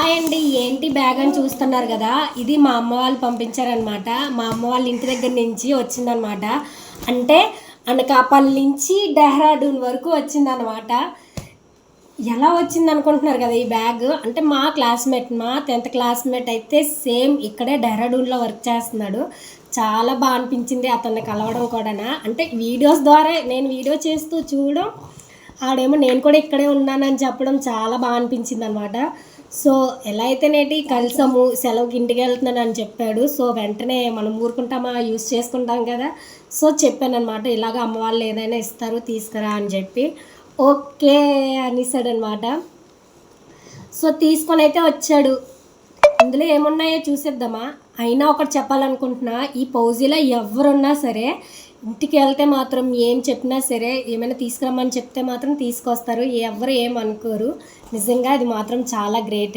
Hi అండి, ఏంటి bag అని చూస్తున్నారు కదా. ఇది మా అమ్మ వాళ్ళు పంపించారనమాట. మా అమ్మ వాళ్ళ ఇంటి దగ్గర నుంచి వచ్చిందనమాట. అంటే అనకాపల్లి నుంచి డెహ్రాడూన్ వరకు వచ్చిందనమాట. ఎలా వచ్చింది అనుకుంటున్నారు కదా ఈ బ్యాగ్. అంటే మా క్లాస్మేట్, మా 10th క్లాస్మేట్ అయితే సేమ్ ఇక్కడే డెహ్రాడూన్లో వర్క్ చేస్తున్నాడు. చాలా బాగా అనిపించింది అతన్ని కలవడం కూడా. అంటే వీడియోస్ ద్వారా నేను వీడియో చేస్తూ చూడడం, ఆడేమో నేను కూడా ఇక్కడే ఉన్నానని చెప్పడం చాలా బాగా అనిపించింది అనమాట. సో ఎలా అయితేనేటి కలిసాము, సెలవుకి ఇంటికి వెళ్తున్నాను అని చెప్పాడు. సో వెంటనే మనం ఊరుకుంటామా, యూస్ చేసుకుంటాం కదా. సో చెప్పాను అనమాట, ఇలాగ అమ్మ వాళ్ళు ఏదైనా ఇస్తారు తీసుకురా అని చెప్పి. ఓకే అనేసాడనమాట. సో తీసుకొని అయితే వచ్చాడు. ఇందులో ఏమున్నాయో చూసేద్దామా. అయినా ఒకటి చెప్పాలనుకుంటున్నా, ఈ పౌజీలో ఎవరున్నా సరే ఇంటికి వెళ్తే మాత్రం ఏం చెప్పినా సరే, ఏమైనా తీసుకురమ్మని చెప్తే మాత్రం తీసుకొస్తారు. ఎవరు ఏమనుకోరు. నిజంగా అది మాత్రం చాలా గ్రేట్.